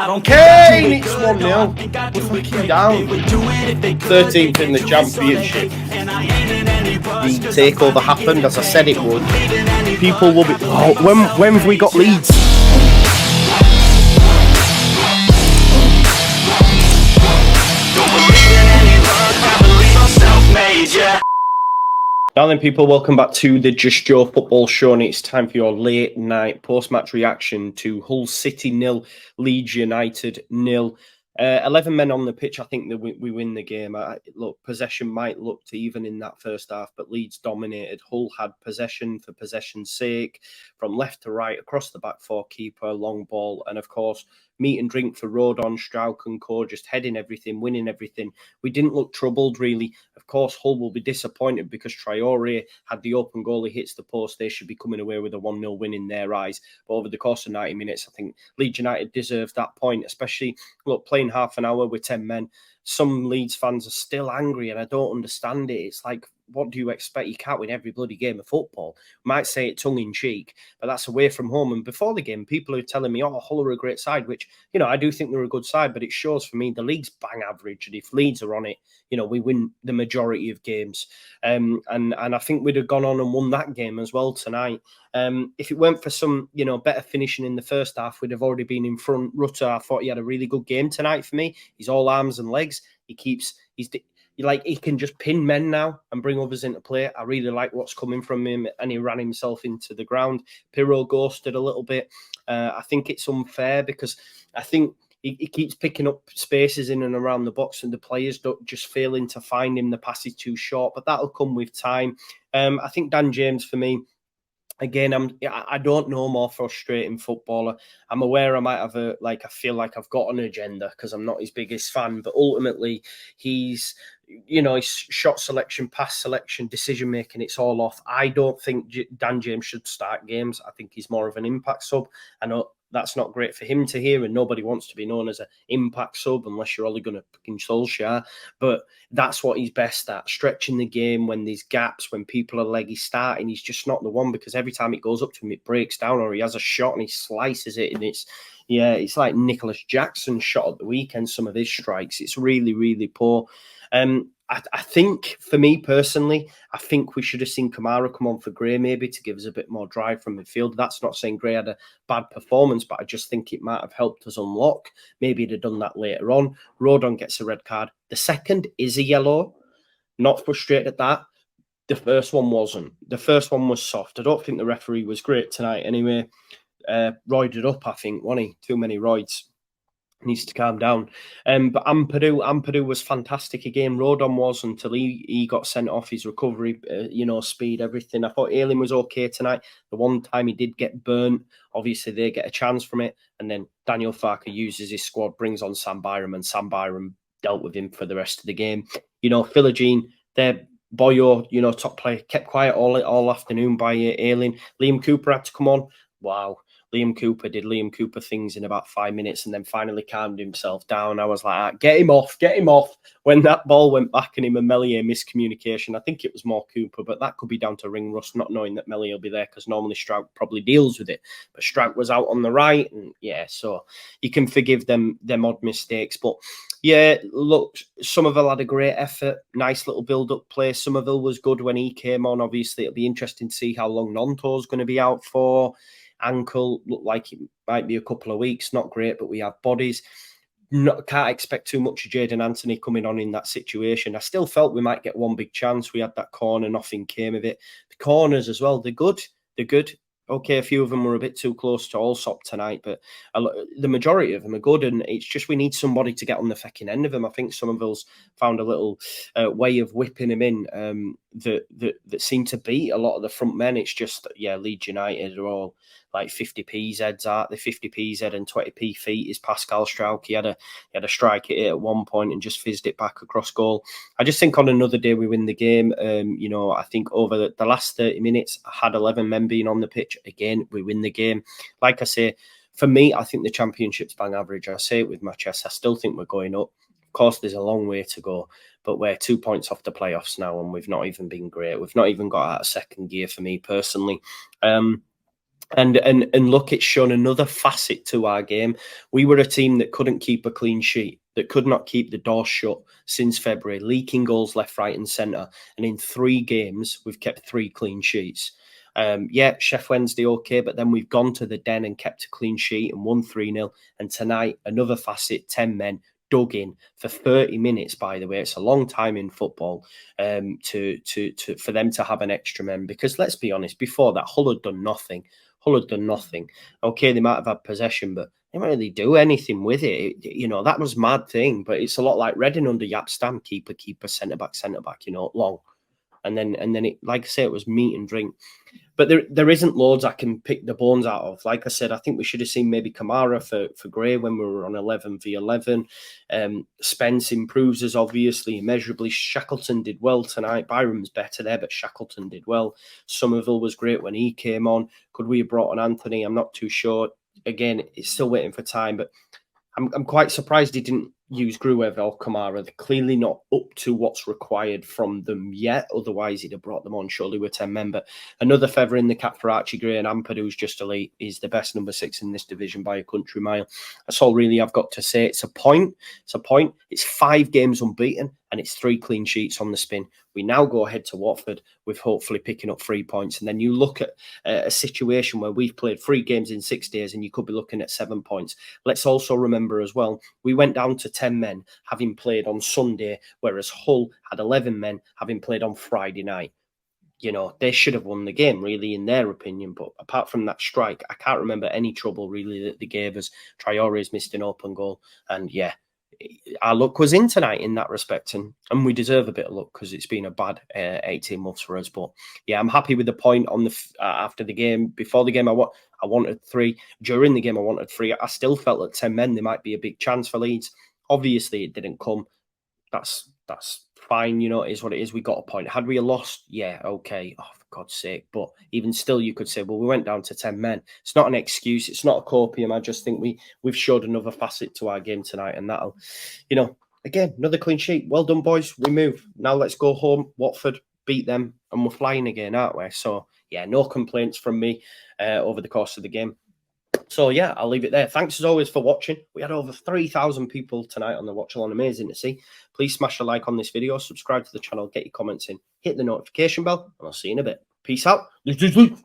Kane, it's 1-0. We're fucking down. 13th in the championship. The takeover happened as I said it would. People will be. Oh, when have we got Leeds? Now then, people, welcome back to the Just Joe Football Show, and it's time for your late night post-match reaction to Hull City 0, Leeds United 0. 11 men on the pitch. I think that we win the game. Look, possession might look even in that first half, but Leeds dominated. Hull had possession for possession's sake, from left to right, across the back four, keeper, long ball, and of course, meat and drink for Rodon, Strauch and co, just heading everything, winning everything. We didn't look troubled, really. Of course, Hull will be disappointed because Traore had the open goal. He hits the post. They should be coming away with a 1-0 win in their eyes. But over the course of 90 minutes, I think Leeds United deserved that point, especially, look, playing half an hour with 10 men. Some Leeds fans are still angry, and I don't understand it. It's like, what do you expect? You can't win every bloody game of football. Might say it tongue-in-cheek, but that's away from home. And before the game, people are telling me, oh, Hull are a great side, which, you know, I do think they're a good side, but it shows for me the league's bang average. And if Leeds are on it, you know, we win the majority of games. And I think we'd have gone on and won that game as well tonight. If it weren't for some, you know, better finishing in the first half, we'd have already been in front. Rutter, I thought he had a really good game tonight for me. He's all arms and legs. He can just pin men now and bring others into play. I really like what's coming from him, and he ran himself into the ground. Pirro ghosted a little bit. I think it's unfair because I think he keeps picking up spaces in and around the box, and the players don't just failing to find him. The pass is too short, but that'll come with time. I think Dan James, for me, again, I don't know, more frustrating footballer. I'm aware I might have I feel like I've got an agenda because I'm not his biggest fan, but ultimately he's, you know, his shot selection, pass selection, decision making, it's all off. I don't think Dan James should start games. I think he's more of an impact sub. I know that's not great for him to hear, and nobody wants to be known as an impact sub unless you're only going to fucking Solskjaer. But that's what he's best at, stretching the game when there's gaps, when people are leggy starting. He's just not the one, because every time it goes up to him, it breaks down, or he has a shot and he slices it, and it's like Nicholas Jackson shot at the weekend, some of his strikes. It's really, really poor. I think, for me personally, I think we should have seen Kamara come on for Gray maybe to give us a bit more drive from midfield. That's not saying Gray had a bad performance, but I just think it might have helped us unlock. Maybe he'd have done that later on. Rodon gets a red card. The second is a yellow. Not frustrated at that. The first one wasn't. The first one was soft. I don't think the referee was great tonight anyway. Roided up, I think, wasn't he? Too many roids. Needs to calm down. But Ampadu was fantastic again. Rodon was, until he got sent off. His recovery, speed, everything. I thought Ayling was okay tonight. The one time he did get burnt, obviously they get a chance from it. And then Daniel Farker uses his squad, brings on Sam Byram, and Sam Byram dealt with him for the rest of the game. You know, Philogene, their Boyo, top player, kept quiet all afternoon by Ayling. Liam Cooper had to come on. Wow. Liam Cooper did Liam Cooper things in about 5 minutes and then finally calmed himself down. I was like, get him off. When that ball went back and him and Meslier miscommunication, I think it was more Cooper, but that could be down to ring rust, not knowing that Meslier will be there, because normally Strauch probably deals with it. But Strauch was out on the right, and so you can forgive them odd mistakes. But yeah, look, Somerville had a great effort, nice little build-up play. Somerville was good when he came on. Obviously, it'll be interesting to see how long Nonto's going to be out for. Ankle looked like it might be a couple of weeks. Not great, but we have bodies. Can't expect too much of Jadon Anthony coming on in that situation. I still felt we might get one big chance. We had that corner, nothing came of it. The corners as well, they're good. Okay, a few of them were a bit too close to Allsop tonight, but the majority of them are good, and it's just we need somebody to get on the fucking end of them. I think Somerville's found a little way of whipping him in that seem to beat a lot of the front men. It's just, Leeds United are all like 50p Zeds, aren't they? 50p Z and 20p feet is Pascal Strauch. He had a strike at it at one point and just fizzed it back across goal. I just think on another day we win the game. I think over the last 30 minutes, I had 11 men being on the pitch. Again, we win the game. Like I say, for me, I think the championship's bang average. I say it with my chest. I still think we're going up. Of course, there's a long way to go, but we're 2 points off the playoffs now, and we've not even been great. We've not even got out of second gear for me personally. And look, it's shown another facet to our game. We were a team that couldn't keep a clean sheet, that could not keep the door shut since February, leaking goals left, right, and centre. And in 3 games, we've kept 3 clean sheets. Yeah, Chef Wednesday, okay, but then we've gone to the Den and kept a clean sheet and won 3-0. And tonight, another facet, 10 men dug in for 30 minutes, by the way. It's a long time in football for them to have an extra man, because let's be honest, before that, Hull had done nothing. Okay, they might have had possession, but they didn't really do anything with it. That was a mad thing. But it's a lot like Reading under Yap Stam, keeper, centre back, long. And then it, like I say, it was meat and drink. But there isn't loads I can pick the bones out of. Like I said, I think we should have seen maybe Kamara for Gray when we were on 11v11. Spence improves us, obviously, immeasurably. Shackleton did well tonight. Byram's better there, but Shackleton did well. Somerville was great when he came on. Could we have brought on Anthony? I'm not too sure. Again, it's still waiting for time, but I'm quite surprised he didn't use Gruev or Kamara. They're clearly not up to what's required from them yet. Otherwise, he'd have brought them on, surely, with 10 men. But another feather in the cap for Archie Gray, and Ampadu, who's just elite, is the best number 6 in this division by a country mile. That's all really I've got to say. It's a point. It's 5 games unbeaten, and it's 3 clean sheets on the spin. We now go ahead to Watford with hopefully picking up 3 points. And then you look at a situation where we've played 3 games in 6 days and you could be looking at 7 points. Let's also remember as well, we went down to 10 men having played on Sunday, whereas Hull had 11 men having played on Friday night. They should have won the game, really, in their opinion. But apart from that strike, I can't remember any trouble, really, that they gave us. Traore's missed an open goal. And, yeah, our luck was in tonight in that respect. And we deserve a bit of luck because it's been a bad 18 months for us. But, yeah, I'm happy with the point on the after the game. Before the game, I wanted 3. During the game, I wanted 3. I still felt at 10 men there might be a big chance for Leeds. Obviously, it didn't come. That's fine, it is what it is. We got a point. Had we lost, yeah, okay, oh, for God's sake. But even still, you could say, well, we went down to 10 men. It's not an excuse. It's not a copium. I just think we've showed another facet to our game tonight, and that'll, again, another clean sheet. Well done, boys. We move. Now let's go home. Watford, beat them, and we're flying again, aren't we? So, yeah, no complaints from me over the course of the game. So, yeah, I'll leave it there. Thanks, as always, for watching. We had over 3,000 people tonight on the watch along. Amazing to see. Please smash a like on this video, subscribe to the channel, get your comments in, hit the notification bell, and I'll see you in a bit. Peace out.